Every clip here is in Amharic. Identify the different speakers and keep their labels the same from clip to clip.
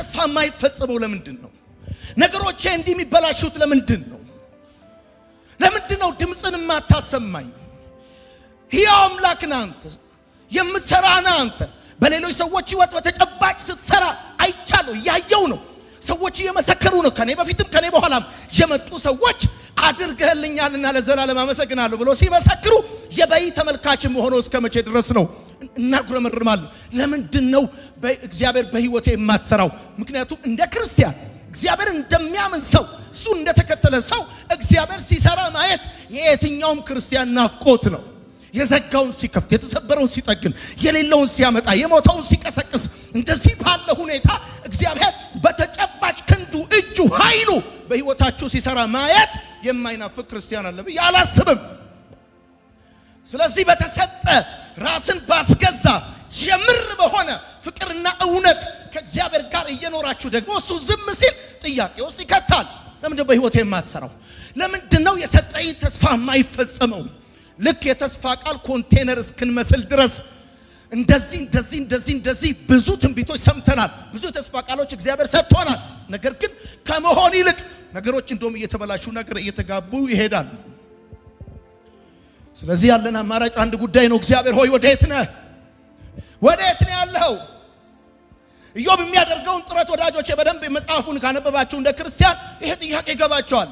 Speaker 1: ተስፋ የማይፈጸመው ለምንድን ነው? ነገሮቼ እንዲህ የሚበላሹት ለምንድን ነው? ለምንድን ነው ድምጽን የማታሰማኝ? ሕያው አምላክ ነህ አንተ፣ የምትሰራ ነህ አንተ። በሌሎች ሰዎች ህይወት በተጨባጭ ስትሰራ አይቻለሁ፣ ያየው ነው። ሰዎች እየመሰከሩ ነው። ከኔ በፊትም ከኔ በኋላም የመጡ ሰዎች አድርገህልኛልና ለዘላለም አመሰግናለሁ ብሎ ሲመሰክሩ የበይ ተመልካችም ሆኖ እስከ መቼ ድረስ ነው እናጉረመርማለን? ለምንድን ነው እግዚአብሔር በህይወቴ የማትሰራው? ምክንያቱም እንደ ክርስቲያን እግዚአብሔር እንደሚያምን ሰው እሱ እንደተከተለ ሰው እግዚአብሔር ሲሰራ ማየት የየትኛውም ክርስቲያን ናፍቆት ነው። የዘጋውን ሲከፍት፣ የተሰበረውን ሲጠግን፣ የሌለውን ሲያመጣ፣ የሞተውን ሲቀሰቅስ፣ እንደዚህ ባለ ሁኔታ እግዚአብሔር በተጨባጭ ክንዱ እጁ ኃይሉ በህይወታችሁ ሲሰራ ማየት የማይናፍቅ ክርስቲያን አለ ብዬ አላስብም። ስለዚህ በተሰጠ ራስን ባስገዛ ጀምር በሆነ ፍቅርና እውነት ከእግዚአብሔር ጋር እየኖራችሁ ደግሞ እሱ ዝም ሲል ጥያቄ ውስጥ ይከታል። ለምንድነው በህይወቴ የማትሰራው? ለምንድነው የሰጠኝ ተስፋ የማይፈጸመው? ልክ የተስፋ ቃል ኮንቴነር እስክንመስል ድረስ እንደዚህ ብዙ ትንቢቶች ሰምተናል። ብዙ የተስፋ ቃሎች እግዚአብሔር ሰጥቶናል። ነገር ግን ከመሆን ይልቅ ነገሮች እንደውም እየተበላሹ ነገር እየተጋቡ ይሄዳል። ስለዚህ ያለን አማራጭ አንድ ጉዳይ ነው። እግዚአብሔር ሆይ ወዴት ነህ? ወዴት ነው ያለው? ኢዮብ የሚያደርገውን ጥረት ወዳጆቼ በደንብ መጽሐፉን ካነበባችሁ እንደ ክርስቲያን ይሄ ጥያቄ ይገባቸዋል።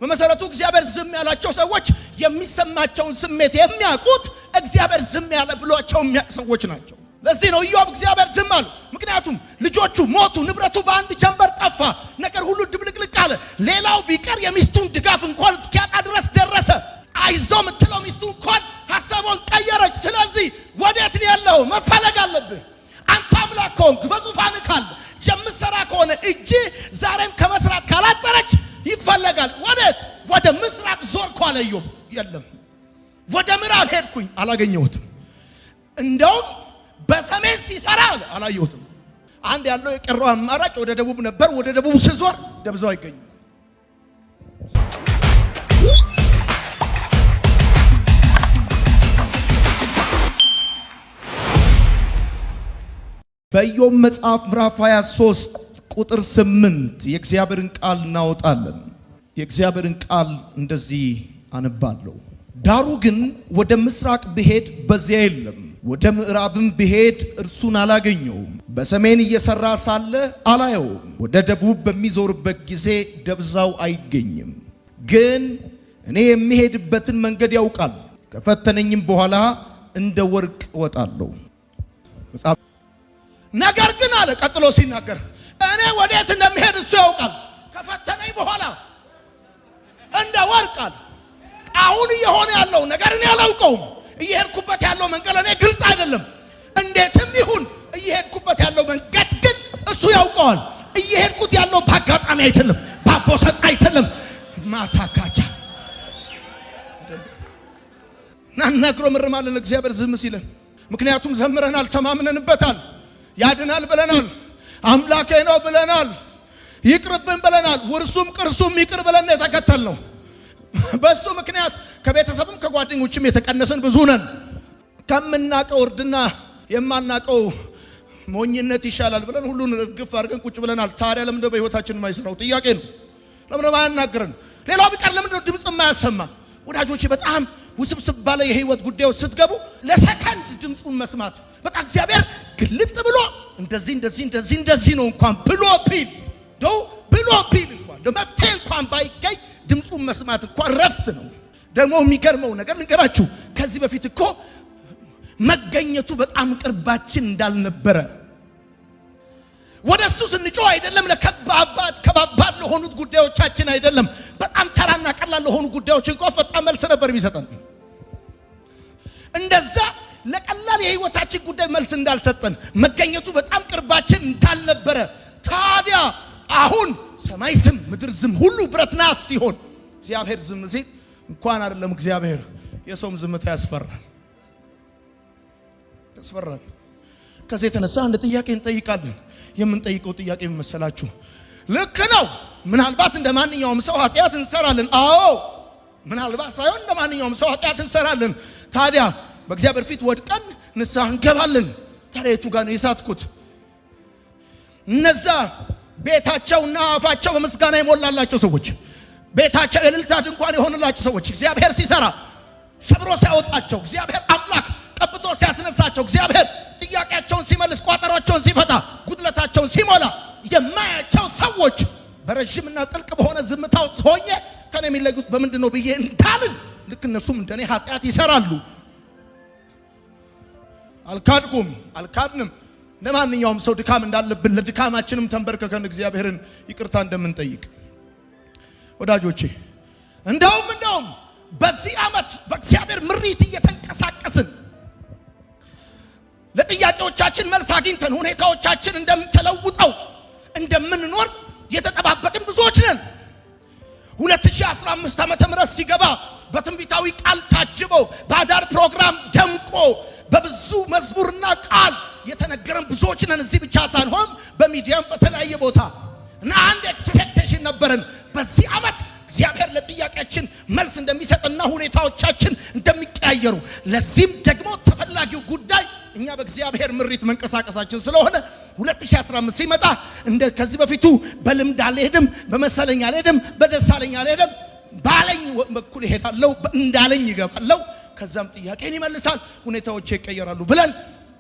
Speaker 1: በመሰረቱ እግዚአብሔር ዝም ያላቸው ሰዎች የሚሰማቸውን ስሜት የሚያውቁት እግዚአብሔር ዝም ያለ ብሏቸው የሚያውቁ ሰዎች ናቸው። ለዚህ ነው ኢዮብ እግዚአብሔር ዝም አለ። ምክንያቱም ልጆቹ ሞቱ፣ ንብረቱ በአንድ ጀንበር ጠፋ፣ ነገር ሁሉ ድብልቅልቅ አለ። ሌላው ቢቀር የሚስቱን ድጋፍ እንኳን እስኪያጣ ድረስ ደረሰ። አይዞ የምትለው ሚስቱ እንኳን ሐሳቡን ቀየረች። ስለዚህ ወዴት ነው ያለው? መፈለግ አለብህ። አንተ አምላክ ከሆንክ በዙፋንህ ካለ የምትሰራ ከሆነ እጅ ዛሬም ከመስራት ካላጠረች ይፈለጋል። ወዴት? ወደ ምስራቅ ዞርኩ አለ ኢዮብ። የለም። ወደ ምዕራብ ሄድኩኝ አላገኘሁትም። እንደውም በሰሜን ሲሰራ አላየሁትም። አንድ ያለው የቀረው አማራጭ ወደ ደቡብ ነበር። ወደ ደቡብ ሲዞር ደብዛው አይገኝም። በኢዮብ መጽሐፍ ምዕራፍ 23 ቁጥር 8 የእግዚአብሔርን ቃል እናወጣለን። የእግዚአብሔርን ቃል እንደዚህ አነባለሁ። ዳሩ ግን ወደ ምስራቅ ብሄድ በዚያ የለም፣ ወደ ምዕራብም ብሄድ እርሱን አላገኘውም። በሰሜን እየሰራ ሳለ አላየውም፣ ወደ ደቡብ በሚዞርበት ጊዜ ደብዛው አይገኝም። ግን እኔ የሚሄድበትን መንገድ ያውቃል፣ ከፈተነኝም በኋላ እንደ ወርቅ እወጣለሁ። ነገር ግን አለ ቀጥሎ ሲናገር እኔ ወዴት እንደምሄድ እሱ ያውቃል፣ ከፈተነኝ በኋላ እንደ ወርቅ አለ። አሁን እየሆነ ያለው ነገር እኔ አላውቀውም። እየሄድኩበት ያለው መንገድ እኔ ግልጽ አይደለም። እንዴትም ይሁን እየሄድኩበት ያለው መንገድ ግን እሱ ያውቀዋል። እየሄድኩት ያለው በአጋጣሚ አይደለም፣ ባቦሰጥ አይደለም። ማታካቻ ናናግሮ ምርማለን እግዚአብሔር ዝም ሲለን፣ ምክንያቱም ዘምረናል፣ ተማምነንበታል፣ ያድናል ብለናል፣ አምላኬ ነው ብለናል፣ ይቅርብን ብለናል። ውርሱም ቅርሱም ይቅር ብለን የተከተልነው በሱ ምክንያት ከቤተሰብም ከጓደኞችም የተቀነሰን ብዙ ነን። ከምናቀው እርድና የማናቀው ሞኝነት ይሻላል ብለን ሁሉን እርግፍ አድርገን ቁጭ ብለናል። ታዲያ ለምንድነው በህይወታችን የማይሰራው? ጥያቄ ነው። ለምንድነው ማያናገረን? ሌላው ቢቀር ለምንድነው ድምጽ የማያሰማ? ወዳጆቼ በጣም ውስብስብ ባለ የህይወት ጉዳዮች ስትገቡ ለሰከንድ ድምጹን መስማት በቃ እግዚአብሔር ግልጥ ብሎ እንደዚህ ነው እንኳን ብሎ ቢል እንኳን መፍትሄ እንኳን ባይገኝ ድምጹን መስማት እንኳን ረፍት ነው። ደግሞ የሚገርመው ነገር ልንገራችሁ፣ ከዚህ በፊት እኮ መገኘቱ በጣም ቅርባችን እንዳልነበረ ወደሱ ስንጮህ አይደለም ለከባባድ ለሆኑት ጉዳዮቻችን አይደለም፣ በጣም ተራና ቀላል ለሆኑ ጉዳዮች እንኳን ፈጣን መልስ ነበር የሚሰጠን። እንደዛ ለቀላል የህይወታችን ጉዳይ መልስ እንዳልሰጠን መገኘቱ በጣም ቅርባችን እንዳልነበረ፣ ታዲያ አሁን ሰማይ ዝም ምድር ዝም ሁሉ ብረት ናስ ሲሆን እግዚአብሔር ዝም ሲል እንኳን አይደለም እግዚአብሔር የሰውም ዝምታ ያስፈራል። ከዚህ የተነሳ አንድ ጥያቄ እንጠይቃለን። የምንጠይቀው ጥያቄ መሰላችሁ? ልክ ነው። ምናልባት እንደ ማንኛውም ሰው ኃጢአት እንሰራለን። አዎ ምናልባት ሳይሆን እንደ ማንኛውም ሰው ኃጢአት እንሰራለን። ታዲያ በእግዚአብሔር ፊት ወድቀን ንስሐ እንገባለን። ታዲያ የቱ ጋር ነው የሳትኩት? እነዛ ቤታቸውና አፋቸው በምስጋና የሞላላቸው ሰዎች ቤታቸው የእልልታ ድንኳን የሆነላቸው ሰዎች እግዚአብሔር ሲሰራ ሰብሮ ሲያወጣቸው እግዚአብሔር አምላክ ቀብቶ ሲያስነሳቸው እግዚአብሔር ጥያቄያቸውን ሲመልስ ቋጠሯቸውን ሲፈታ ጉድለታቸውን ሲሞላ የማያቸው ሰዎች በረጅምና ጥልቅ በሆነ ዝምታው ሆኜ ከኔ የሚለዩት በምንድነው ብዬ እንዳልን ልክ እነሱም እንደኔ ኃጢአት ይሰራሉ። አልካድንም። ለማንኛውም ሰው ድካም እንዳለብን ለድካማችንም ተንበርከከን እግዚአብሔርን ይቅርታ እንደምንጠይቅ ወዳጆቼ እንደውም በዚህ ዓመት በእግዚአብሔር ምሪት እየተንቀሳቀስን ለጥያቄዎቻችን መልስ አግኝተን ሁኔታዎቻችን እንደምንተለውጠው እንደምንኖር የተጠባበቅን ብዙዎች ነን። 2015 ዓመተ ምህረት ሲገባ በትንቢታዊ ቃል ታጅቦ በአዳር ፕሮግራም ደምቆ በብዙ መዝሙርና ቃል የተነገረን ብዙዎች ነን። እዚህ ብቻ ሳንሆን በሚዲያም በተለያየ ቦታ እና አንድ ኤክስፔክቴሽን ነበረን በዚህ ዓመት እግዚአብሔር ለጥያቄያችን መልስ እንደሚሰጥና ሁኔታዎቻችን እንደሚቀያየሩ። ለዚህም ደግሞ ተፈላጊው ጉዳይ እኛ በእግዚአብሔር ምሪት መንቀሳቀሳችን ስለሆነ 2015 ሲመጣ እንደ ከዚህ በፊቱ በልምድ አልሄድም፣ በመሰለኝ አልሄድም፣ በደሳለኝ አልሄድም፣ ባለኝ በኩል እሄዳለሁ፣ እንዳለኝ ይገባለሁ፣ ከዛም ጥያቄን ይመልሳል፣ ሁኔታዎች ይቀየራሉ ብለን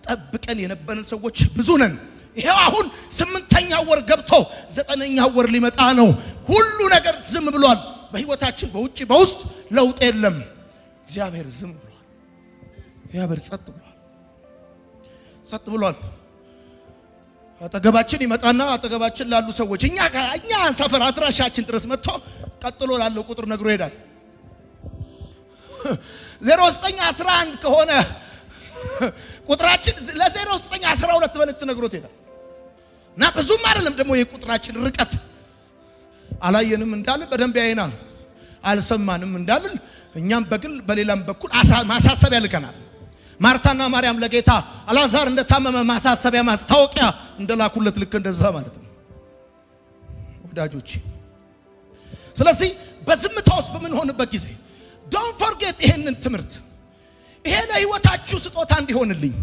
Speaker 1: ጠብቀን የነበረን ሰዎች ብዙ ነን። ይሄው አሁን 8ኛው ወር ገብቶ 9ኛው ወር ሊመጣ ነው። ሁሉ ነገር ዝም ብሏል። በህይወታችን በውጪ በውስጥ ለውጥ የለም። እግዚአብሔር ዝም ብሏል። እግዚአብሔር ጸጥ ብሏል። አጠገባችን ይመጣና አጠገባችን ላሉ ሰዎች እኛ ሰፈር አድራሻችን ድረስ መጥቶ ቀጥሎ ላለው ቁጥር ነግሮ ይሄዳል። 0911 ከሆነ ቁጥራችን ለ0912 መልእክት ነግሮት ይሄዳል። እና ብዙም አይደለም ደግሞ የቁጥራችን ርቀት አላየንም እንዳለ በደንብ ያየናል። አልሰማንም እንዳለ እኛም በግል በሌላም በኩል ማሳሰቢያ ልከናል። ማርታና ማርያም ለጌታ አልዓዛር እንደታመመ ማሳሰቢያ ማስታወቂያ እንደላኩለት ልክ እንደዛ ማለት ነው ወዳጆች። ስለዚህ በዝምታ ውስጥ በምንሆንበት ጊዜ ዶንት ፎርጌት ይሄንን ትምህርት ይሄ ለህይወታችሁ ስጦታ እንዲሆንልኝ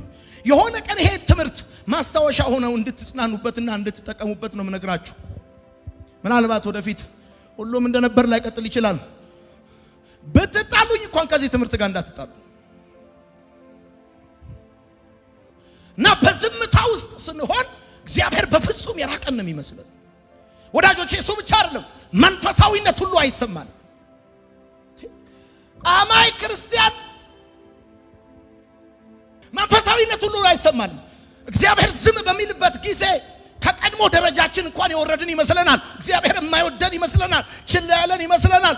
Speaker 1: የሆነ ቀን ይሄ ትምህርት ማስታወሻ ሆነው እንድትጽናኑበትና እንድትጠቀሙበት ነው የምነግራችሁ። ምናልባት ወደፊት ሁሉም እንደነበር ላይ ቀጥል ይችላል። ብትጣሉኝ እንኳን ከዚህ ትምህርት ጋር እንዳትጣሉ እና በዝምታ ውስጥ ስንሆን እግዚአብሔር በፍጹም የራቀን ነው የሚመስለን ወዳጆቼ። እሱ ብቻ አይደለም መንፈሳዊነት ሁሉ አይሰማን። አማይ ክርስቲያን መንፈሳዊነት ሁሉ አይሰማን። እግዚአብሔር ዝም በሚልበት ጊዜ ከቀድሞ ደረጃችን እንኳን የወረድን ይመስለናል። እግዚአብሔር የማይወደን ይመስለናል። ችላ ያለን ይመስለናል።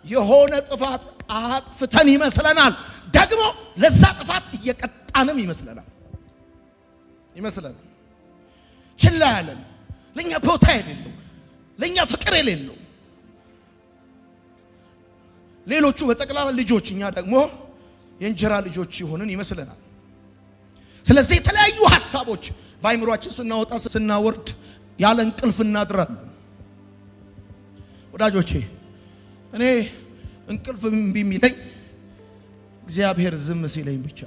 Speaker 1: የሆነ ጥፋት አጥፍተን ይመስለናል። ደግሞ ለዛ ጥፋት እየቀጣንም ይመስለናል። ችላ ያለን ለኛ ቦታ የሌለው ለኛ ፍቅር የሌለው ሌሎቹ በጠቅላላ ልጆች እኛ ደግሞ የእንጀራ ልጆች ይሆንን ይመስለናል። ስለዚህ የተለያዩ ሐሳቦች በአይምሮአችን ስናወጣ ስናወርድ ያለ እንቅልፍ እናድራለን። ወዳጆቼ እኔ እንቅልፍ እምቢ የሚለኝ እግዚአብሔር ዝም ሲለኝ ብቻ።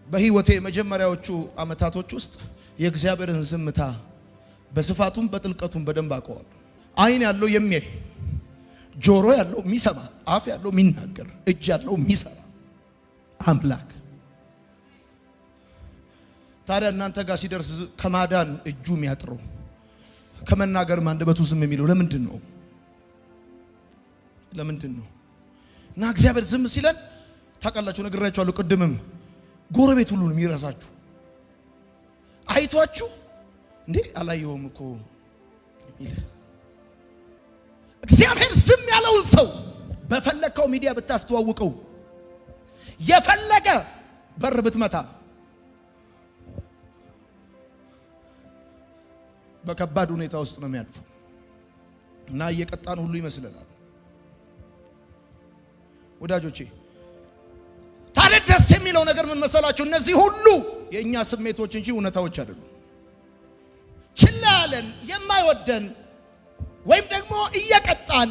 Speaker 1: በህይወቴ መጀመሪያዎቹ አመታቶች ውስጥ የእግዚአብሔርን ዝምታ በስፋቱም በጥልቀቱም በደንብ አውቀዋለሁ። አይን ያለው የሚያይ፣ ጆሮ ያለው የሚሰማ፣ አፍ ያለው የሚናገር፣ እጅ ያለው የሚሰራ አምላክ። ታዲያ እናንተ ጋር ሲደርስ ከማዳን እጁ የሚያጥረው ከመናገር አንደበቱ ዝም የሚለው ለምንድን ነው? እና እግዚአብሔር ዝም ሲለን ታውቃላችሁ፣ ነግራችኋለሁ ቅድምም ጎረቤት ሁሉ ነው የሚረሳችሁ። አይቷችሁ እንዴ አላየውም እኮ ይላል። እግዚአብሔር ዝም ያለውን ሰው በፈለከው ሚዲያ ብታስተዋውቀው የፈለገ በር ብትመታ በከባድ ሁኔታ ውስጥ ነው የሚያልፈው እና እየቀጣን ሁሉ ይመስለናል። ወዳጆቼ ታዲያ ደስ የሚለው ነገር ምን መሰላችሁ? እነዚህ ሁሉ የእኛ ስሜቶች እንጂ እውነታዎች አይደሉም። ችላ ያለን የማይወደን ወይም ደግሞ እየቀጣን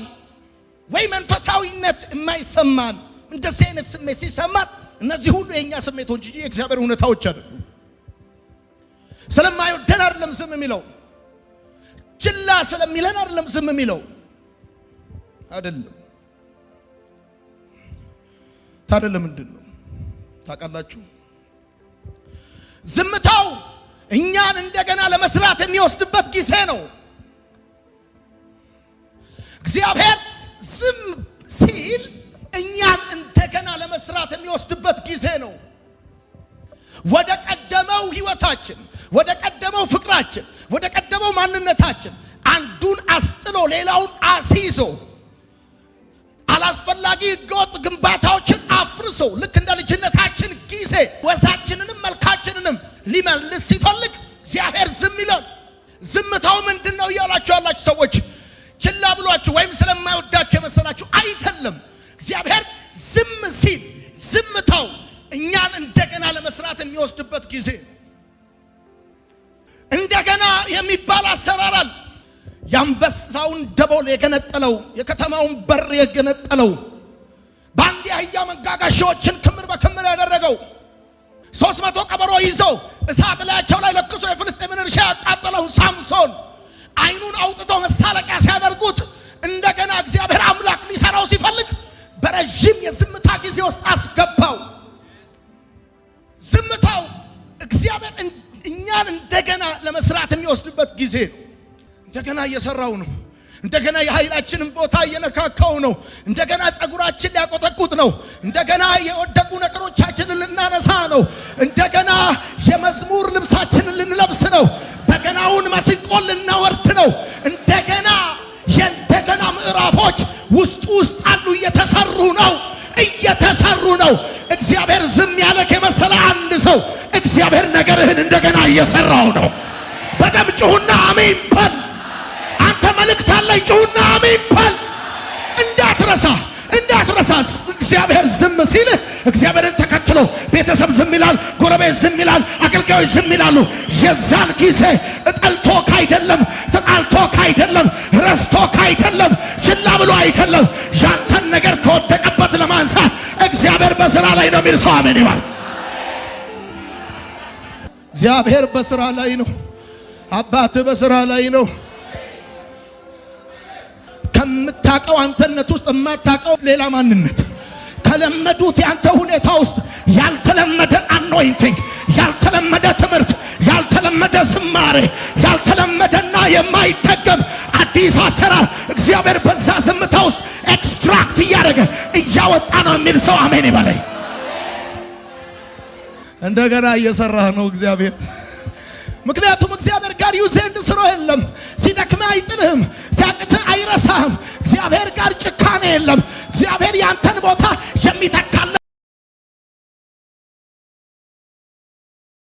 Speaker 1: ወይ መንፈሳዊነት የማይሰማን እንደዚህ አይነት ስሜት ሲሰማን እነዚህ ሁሉ የእኛ ስሜቶች እንጂ የእግዚአብሔር እውነታዎች አይደሉም። ስለማይወደን አይደለም ዝም የሚለው። ችላ ስለሚለን አይደለም ዝም የሚለው አይደለም። ታዲያ ለምንድን ነው ታውቃላችሁ? ዝምታው እኛን እንደገና ለመስራት የሚወስድበት ጊዜ ነው። እግዚአብሔር ዝም ሲል እኛን እንደገና ለመስራት የሚወስድበት ጊዜ ነው። ወደ ቀደመው ህይወታችን፣ ወደ ቀደመው ፍቅራችን፣ ወደ ቀደመው ማንነታችን አንዱን አስጥሎ ሌላውን አስይዞ አላስፈላጊ ህገወጥ ግንባታዎችን አፍርሶ ልክ እንደ ልጅነታችን ጊዜ ወዛችንንም መልካችንንም ሊመልስ ሲፈልግ እግዚአብሔር ዝም ይላል። ዝምታው ምንድነው እያላችሁ ያላችሁ ሰዎች ችላ ብሏችሁ ወይም ስለማይወዳችሁ የመሰላችሁ አይደለም። እግዚአብሔር ዝም ሲል ዝምታው እኛን እንደገና ለመስራት የሚወስድበት ጊዜ። እንደገና የሚባል አሰራር አለ። የአንበሳውን ደቦል የገነጠለው የከተማውን በር የገነጠለው በአንድ አህያ መንጋጋ ሺዎችን ክምር በክምር ያደረገው 300 ቀበሮ ይዘው እሳት ላያቸው ላይ ለክሶ የፍልስጤምን እርሻ ያቃጠለው ሳምሶን አይኑን አውጥተው መሳለቂያ ሲያደርጉት እንደገና እግዚአብሔር አምላክ ሊሰራው ሲፈልግ በረጅም የዝምታ ጊዜ ውስጥ አስገባው። ዝምታው እግዚአብሔር እኛን እንደገና ለመስራት የሚወስድበት ጊዜ ነው። እንደገና እየሰራው ነው። እንደገና የኃይላችንን ቦታ እየነካካው ነው። እንደገና ጸጉራችን ሊያቆጠቁጥ ነው። እንደገና የወደቁ ነገሮቻችንን ልናነሳ ነው። እንደገና የመዝሙር ልብሳችንን ልንለብስ ነው። በገናውን መስቆን ልናወርድ ነው። እንደገና ምዕራፎች ውስጥ አሉ፣ እየተሰሩ ነው። እግዚአብሔር ዝም ያለክ የመሰለ አንድ ሰው እግዚአብሔር ነገርህን እንደገና እየሰራው ነው። በደም ጩሁና አሜን በል። አንተ መልእክት አለኝ፣ ጩሁና አሜን በል። እንዳትረሳ እግዚአብሔር ዝም ሲል እግዚአብሔርን ተከትሎ ቤተሰብ ዝም ይላል፣ ጎረቤት ዝም ይላል፣ አገልጋዮች ዝም ይላሉ። የዛን ጊዜ ጠልቶክ አይደለም፣ ተጣልቶክ አይደለም፣ ረስቶክ አይደለም፣ ችላ ብሎ አይደለም። ያንተን ነገር ከወደቀበት ለማንሳት እግዚአብሔር በስራ ላይ ነው የሚል ሰው አሜን ይባል። እግዚአብሔር በስራ ላይ ነው። አባት በስራ ላይ ነው። ከምታቀው አንተነት ውስጥ የማታቀው ሌላ ማንነት ከለመዱት ያንተ ሁኔታ ውስጥ ያልተለመደ አኖይንቲንግ፣ ያልተለመደ ትምህርት፣ ያልተለመደ ዝማሬ፣ ያልተለመደና የማይደገም አዲስ አሰራር እግዚአብሔር በዛ ዝምታ ውስጥ ኤክስትራክት እያደረገ እያወጣ ነው የሚል ሰው አሜን ይበለኝ። እንደገና እየሰራህ ነው እግዚአብሔር። ምክንያቱም እግዚአብሔር ጋር ዩዜንድ ስሮ የለም። ሲደክምህ አይጥልህም፣ ሲያቅትህ አይረሳህም። እግዚአብሔር ጋር ጭካኔ የለም። እግዚአብሔር ያንተን ቦታ የሚተካ